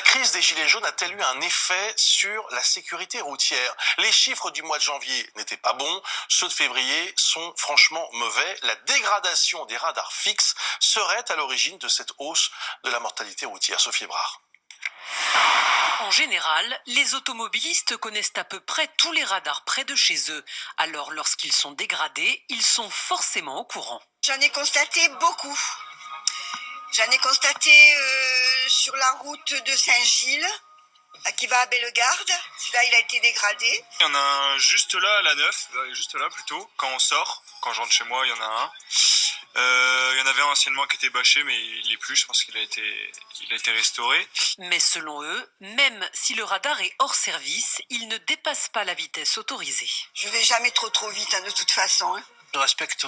crise des Gilets jaunes a-t-elle eu un effet sur la sécurité routière? Les chiffres du mois de janvier n'étaient pas bons, ceux de février sont franchement mauvais. La dégradation des radars fixes serait à l'origine de cette hausse de la mortalité routière. Sophie Brard. En général, les automobilistes connaissent à peu près tous les radars près de chez eux. Alors lorsqu'ils sont dégradés, ils sont forcément au courant. J'en ai constaté beaucoup. J'en ai constaté sur la route de Saint-Gilles, qui va à Bellegarde. Celui-là, il a été dégradé. Il y en a un juste là, à la 9, juste là plutôt, quand on sort. Quand je rentre chez moi, il y en a un. Il y en avait un anciennement qui était bâché, mais il l'est plus, je pense qu'il a été restauré. Mais selon eux, même si le radar est hors service, il ne dépasse pas la vitesse autorisée. Je vais jamais trop vite, hein, de toute façon. Je respecte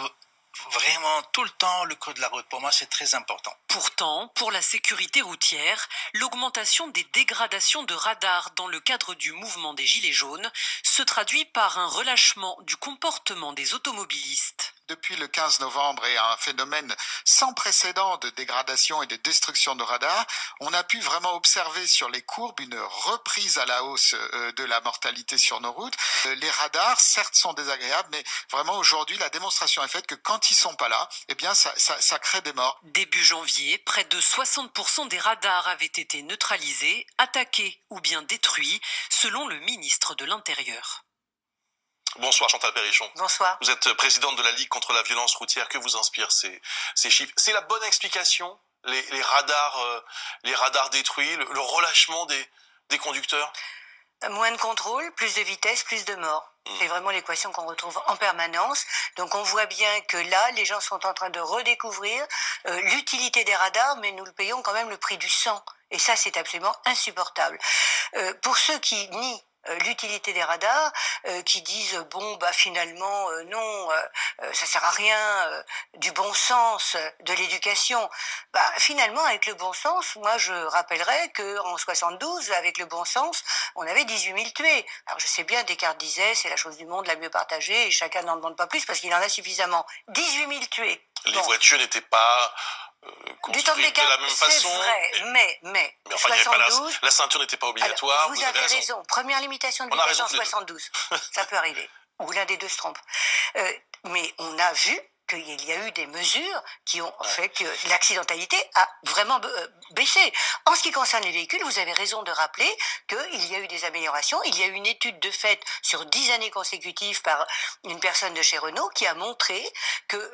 vraiment tout le temps le code de la route. Pour moi, c'est très important. Pourtant, pour la sécurité routière, l'augmentation des dégradations de radars dans le cadre du mouvement des Gilets jaunes se traduit par un relâchement du comportement des automobilistes. Depuis le 15 novembre et un phénomène sans précédent de dégradation et de destruction de radars, on a pu vraiment observer sur les courbes une reprise à la hausse de la mortalité sur nos routes. Les radars, certes, sont désagréables, mais vraiment aujourd'hui, la démonstration est faite que quand ils sont pas là, eh bien, ça crée des morts. Début janvier, près de 60% des radars avaient été neutralisés, attaqués ou bien détruits, selon le ministre de l'Intérieur. Bonsoir Chantal Perrichon. Bonsoir. Vous êtes présidente de la Ligue contre la violence routière. Que vous inspirent ces chiffres? C'est la bonne explication, les radars détruits, le relâchement des conducteurs? Moins de contrôle, plus de vitesse, plus de morts. C'est vraiment l'équation qu'on retrouve en permanence. Donc on voit bien que là, les gens sont en train de redécouvrir l'utilité des radars, mais nous le payons quand même le prix du sang. Et ça, c'est absolument insupportable. Pour ceux qui nient l'utilité des radars, qui disent finalement non, ça sert à rien, du bon sens, de l'éducation. Finalement avec le bon sens, moi je rappellerais que en 72 avec le bon sens, on avait 18 000 tués. Alors je sais bien, Descartes disait c'est la chose du monde la mieux partagée et chacun n'en demande pas plus parce qu'il en a suffisamment. 18 000 tués. Les voitures n'étaient pas du temps de construites de la même façon. C'est vrai, mais enfin, 72, la ceinture n'était pas obligatoire. Alors, vous avez raison. Première limitation de vitesse en 72. Ça peut arriver. Ou l'un des deux se trompe. Mais on a vu qu'il y a eu des mesures qui ont fait que l'accidentalité a vraiment baissé. En ce qui concerne les véhicules, vous avez raison de rappeler qu'il y a eu des améliorations. Il y a eu une étude de fait sur 10 années consécutives par une personne de chez Renault qui a montré que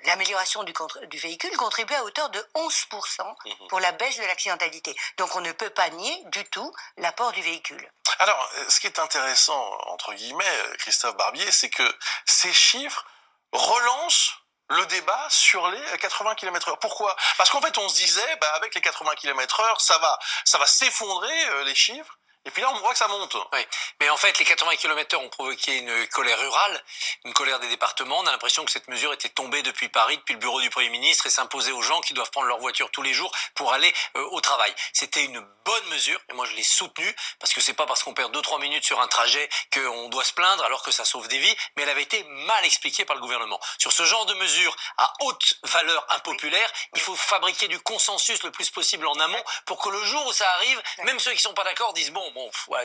l'amélioration du véhicule contribue à hauteur de 11% pour la baisse de l'accidentalité. Donc on ne peut pas nier du tout l'apport du véhicule. Alors, ce qui est intéressant, entre guillemets, Christophe Barbier, c'est que ces chiffres relance le débat sur les 80 km/h. Pourquoi? Parce qu'en fait, on se disait, avec les 80 km/h, ça va s'effondrer, les chiffres. Et puis là, on voit que ça monte. Oui, mais en fait, les 80 km/h ont provoqué une colère rurale, une colère des départements. On a l'impression que cette mesure était tombée depuis Paris, depuis le bureau du Premier ministre, et s'imposait aux gens qui doivent prendre leur voiture tous les jours pour aller au travail. C'était une bonne mesure, et moi je l'ai soutenue, parce que c'est pas parce qu'on perd 2-3 minutes sur un trajet qu'on doit se plaindre, alors que ça sauve des vies, mais elle avait été mal expliquée par le gouvernement. Sur ce genre de mesure à haute valeur impopulaire, il faut fabriquer du consensus le plus possible en amont, pour que le jour où ça arrive, même ceux qui sont pas d'accord disent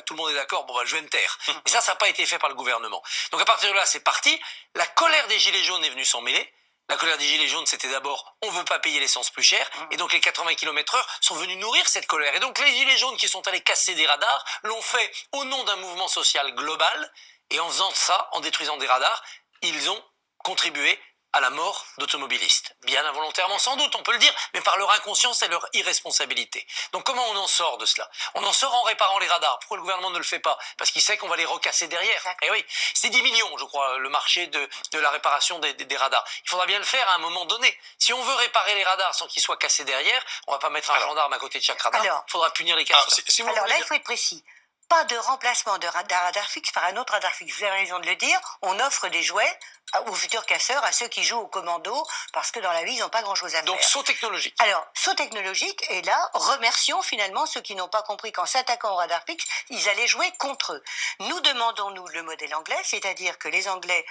tout le monde est d'accord, je vais me taire. Et ça n'a pas été fait par le gouvernement. Donc à partir de là, c'est parti. La colère des Gilets jaunes est venue s'en mêler. La colère des Gilets jaunes, c'était d'abord, on veut pas payer l'essence plus cher. Et donc les 80 km/h sont venus nourrir cette colère. Et donc les Gilets jaunes qui sont allés casser des radars l'ont fait au nom d'un mouvement social global. Et en faisant ça, en détruisant des radars, ils ont contribué à la mort d'automobilistes. Bien involontairement sans doute, on peut le dire, mais par leur inconscience et leur irresponsabilité. Donc comment on en sort de cela? On en sort en réparant les radars. Pourquoi le gouvernement ne le fait pas? Parce qu'il sait qu'on va les recasser derrière. Et oui, c'est 10 millions, je crois, le marché de la réparation des radars. Il faudra bien le faire à un moment donné. Si on veut réparer les radars sans qu'ils soient cassés derrière, on va pas mettre un gendarme à côté de chaque radar. Il faudra punir les casseurs. Alors là, il faut être précis. Pas de remplacement d'un radar fixe par un autre radar fixe. Vous avez raison de le dire. On offre des jouets aux futurs casseurs, à ceux qui jouent au commando, parce que dans la vie, ils n'ont pas grand-chose à faire. Donc, saut technologique. Alors, saut technologique, et là, remercions finalement ceux qui n'ont pas compris qu'en s'attaquant au radar fixe, ils allaient jouer contre eux. Nous demandons, nous, le modèle anglais, c'est-à-dire que les Anglais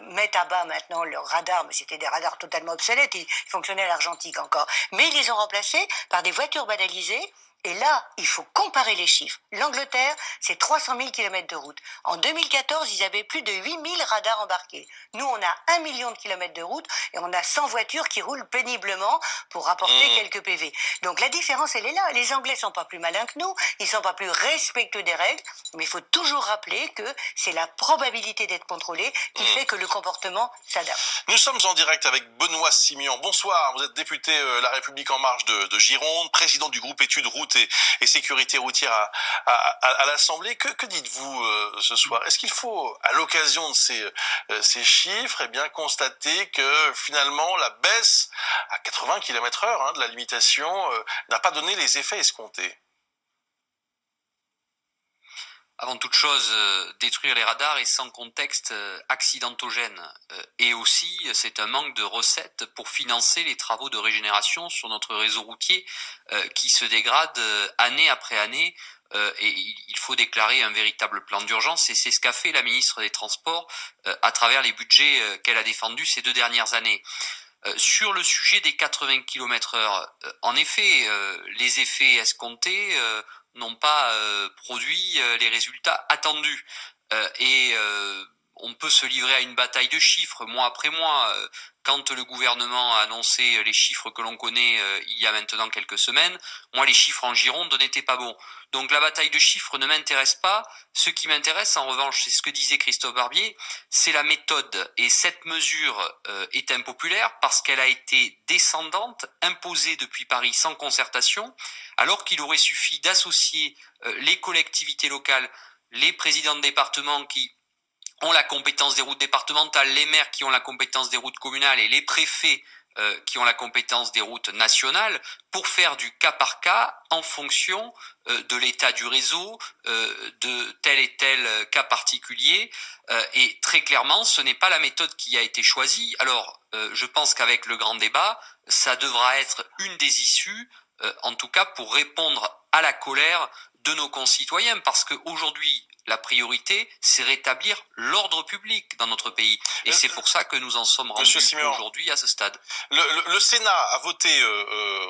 mettent à bas maintenant leurs radars, mais c'était des radars totalement obsolètes, ils fonctionnaient à l'argentique encore. Mais ils les ont remplacés par des voitures banalisées Et là, il faut comparer les chiffres. L'Angleterre, c'est 300 000 km de route. En 2014, ils avaient plus de 8 000 radars embarqués. Nous, on a 1 million de kilomètres de route et on a 100 voitures qui roulent péniblement pour rapporter quelques PV. Donc la différence, elle est là. Les Anglais sont pas plus malins que nous, ils sont pas plus respectueux des règles, mais il faut toujours rappeler que c'est la probabilité d'être contrôlé qui fait que le comportement s'adapte. Nous sommes en direct avec Benoît Simian. Bonsoir, vous êtes député La République En Marche de Gironde, président du groupe études route et sécurité routière à l'Assemblée. Que dites-vous ce soir? Est-ce qu'il faut, à l'occasion de ces chiffres, eh bien, constater que finalement la baisse à 80 km/h de la limitation n'a pas donné les effets escomptés? Avant toute chose, détruire les radars est sans contexte accidentogène. Et aussi, c'est un manque de recettes pour financer les travaux de régénération sur notre réseau routier qui se dégrade année après année. Et il faut déclarer un véritable plan d'urgence. Et c'est ce qu'a fait la ministre des Transports à travers les budgets qu'elle a défendus ces 2 dernières années. Sur le sujet des 80 km/h, en effet, les effets escomptés n'ont pas produit les résultats attendus. Et on peut se livrer à une bataille de chiffres mois après mois. Quand le gouvernement a annoncé les chiffres que l'on connaît il y a maintenant quelques semaines, moi les chiffres en Gironde n'étaient pas bons. Donc la bataille de chiffres ne m'intéresse pas. Ce qui m'intéresse en revanche, c'est ce que disait Christophe Barbier, c'est la méthode. Et cette mesure est impopulaire parce qu'elle a été descendante, imposée depuis Paris sans concertation, alors qu'il aurait suffi d'associer les collectivités locales, les présidents de département qui ont la compétence des routes départementales, les maires qui ont la compétence des routes communales et les préfets qui ont la compétence des routes nationales pour faire du cas par cas en fonction de l'état du réseau, de tel et tel cas particulier. Et très clairement, ce n'est pas la méthode qui a été choisie. Alors, je pense qu'avec le grand débat, ça devra être une des issues, en tout cas pour répondre à la colère de nos concitoyens, parce qu'aujourd'hui, la priorité, c'est rétablir l'ordre public dans notre pays. Et c'est pour ça que nous en sommes rendus aujourd'hui à ce stade. Le Sénat a voté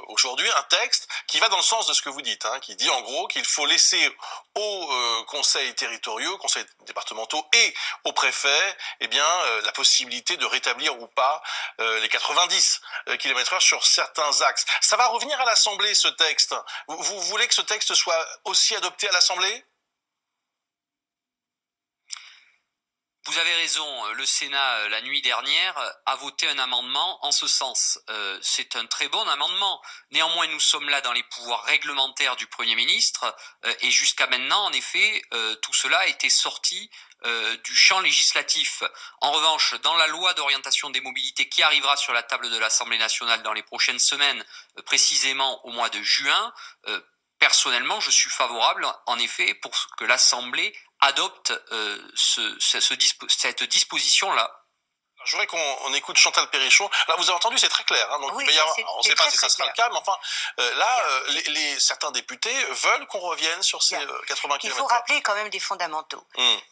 aujourd'hui un texte qui va dans le sens de ce que vous dites, qui dit en gros qu'il faut laisser aux conseils territoriaux, conseils départementaux et aux préfets la possibilité de rétablir ou pas les 90 km/h sur certains axes. Ça va revenir à l'Assemblée, ce texte. Vous voulez que ce texte soit aussi adopté à l'Assemblée ? Vous avez raison, le Sénat, la nuit dernière, a voté un amendement en ce sens. C'est un très bon amendement. Néanmoins, nous sommes là dans les pouvoirs réglementaires du Premier ministre et jusqu'à maintenant, en effet, tout cela a été sorti du champ législatif. En revanche, dans la loi d'orientation des mobilités qui arrivera sur la table de l'Assemblée nationale dans les prochaines semaines, précisément au mois de juin, personnellement, je suis favorable, en effet, pour que l'Assemblée adopte cette disposition-là. Je voudrais qu'on écoute Chantal Perrichon. Là, vous avez entendu, c'est très clair. Donc, oui, on ne sait pas si ça sera le cas, mais enfin, certains députés veulent qu'on revienne sur ces 80 km/h. Il faut rappeler quand même des fondamentaux.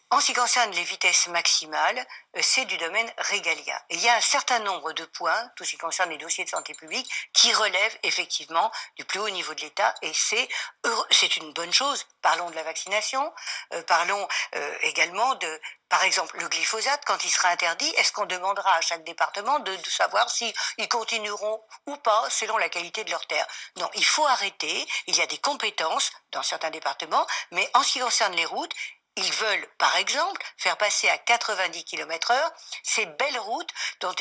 En ce qui concerne les vitesses maximales, c'est du domaine régalien. Et il y a un certain nombre de points, tout ce qui concerne les dossiers de santé publique, qui relèvent effectivement du plus haut niveau de l'État, et c'est une bonne chose. Parlons de la vaccination, parlons également de, par exemple, le glyphosate, quand il sera interdit, est-ce qu'on demandera à chaque département de savoir s'ils continueront ou pas selon la qualité de leur terre? Non, il faut arrêter, il y a des compétences dans certains départements, mais en ce qui concerne les routes, ils veulent, par exemple, faire passer à 90 km/h ces belles routes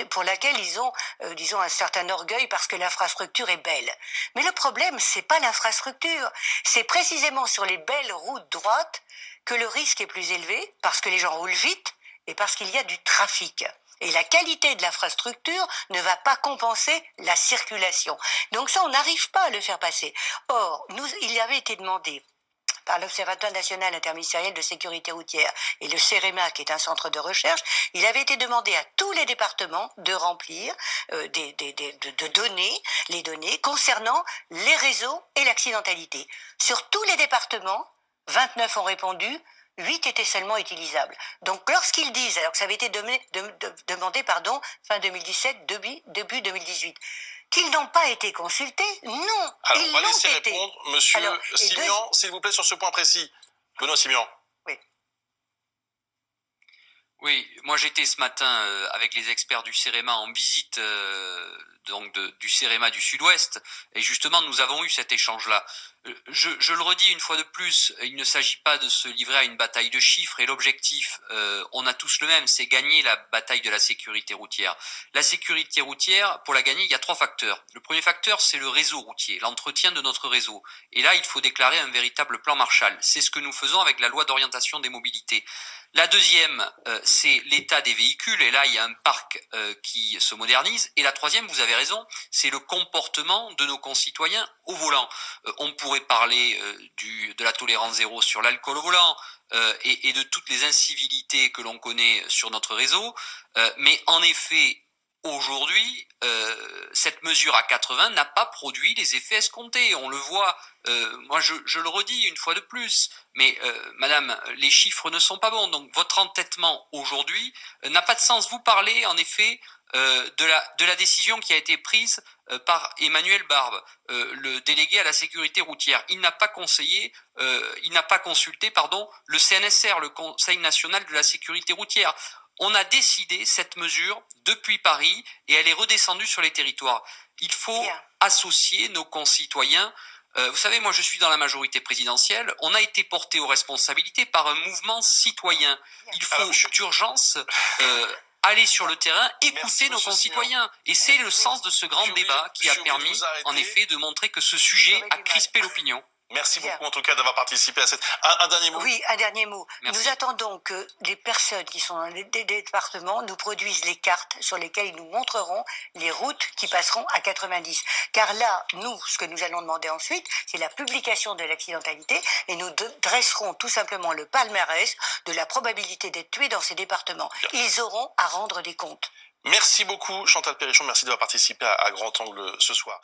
pour lesquelles ils ont, disons, un certain orgueil parce que l'infrastructure est belle. Mais le problème, c'est pas l'infrastructure. C'est précisément sur les belles routes droites que le risque est plus élevé parce que les gens roulent vite et parce qu'il y a du trafic. Et la qualité de l'infrastructure ne va pas compenser la circulation. Donc ça, on n'arrive pas à le faire passer. Or, il avait été demandé par l'Observatoire national interministériel de sécurité routière et le CEREMA, qui est un centre de recherche, il avait été demandé à tous les départements de remplir de donner les données concernant les réseaux et l'accidentalité. Sur tous les départements, 29 ont répondu, 8 étaient seulement utilisables. Donc lorsqu'ils disent, alors que ça avait été demandé fin 2017, début 2018, Qu'ils n'ont pas été consultés? Non, Alors, ils on va l'ont laisser été. répondre Monsieur Alors, et Simian, s'il vous plaît, sur ce point précis. Benoît Simian. Oui, moi j'étais ce matin avec les experts du CEREMA en visite du CEREMA du Sud-Ouest et justement nous avons eu cet échange-là. Je le redis une fois de plus, il ne s'agit pas de se livrer à une bataille de chiffres et l'objectif, on a tous le même, c'est gagner la bataille de la sécurité routière. La sécurité routière, pour la gagner, il y a 3 facteurs. Le premier facteur, c'est le réseau routier, l'entretien de notre réseau. Et là, il faut déclarer un véritable plan Marshall. C'est ce que nous faisons avec la loi d'orientation des mobilités. La deuxième, c'est l'état des véhicules, et là, il y a un parc qui se modernise. Et la troisième, vous avez raison, c'est le comportement de nos concitoyens au volant. On pourrait parler de la tolérance zéro sur l'alcool au volant et de toutes les incivilités que l'on connaît sur notre réseau. Mais en effet, aujourd'hui, cette mesure à 80 n'a pas produit les effets escomptés. On le voit, moi je le redis une fois de plus, mais madame, les chiffres ne sont pas bons. Donc votre entêtement aujourd'hui n'a pas de sens. Vous parlez en effet de la décision qui a été prise par Emmanuel Barbe, le délégué à la sécurité routière. Il n'a pas consulté, le CNSR, le Conseil national de la sécurité routière. On a décidé cette mesure depuis Paris et elle est redescendue sur les territoires. Il faut associer nos concitoyens. Vous savez, moi je suis dans la majorité présidentielle. On a été porté aux responsabilités par un mouvement citoyen. Il faut d'urgence aller sur le terrain, écouter nos concitoyens. Et c'est le sens de ce grand débat qui a permis, en effet, de montrer que ce sujet a crispé l'opinion. Merci beaucoup en tout cas d'avoir participé à cette... Un dernier mot. Oui, un dernier mot. Merci. Nous attendons que les personnes qui sont dans les départements nous produisent les cartes sur lesquelles ils nous montreront les routes qui passeront à 90. Car là, nous, ce que nous allons demander ensuite, c'est la publication de l'accidentalité et nous dresserons tout simplement le palmarès de la probabilité d'être tué dans ces départements. Ils auront à rendre des comptes. Merci beaucoup Chantal Perrichon, merci d'avoir participé à Grand Angle ce soir.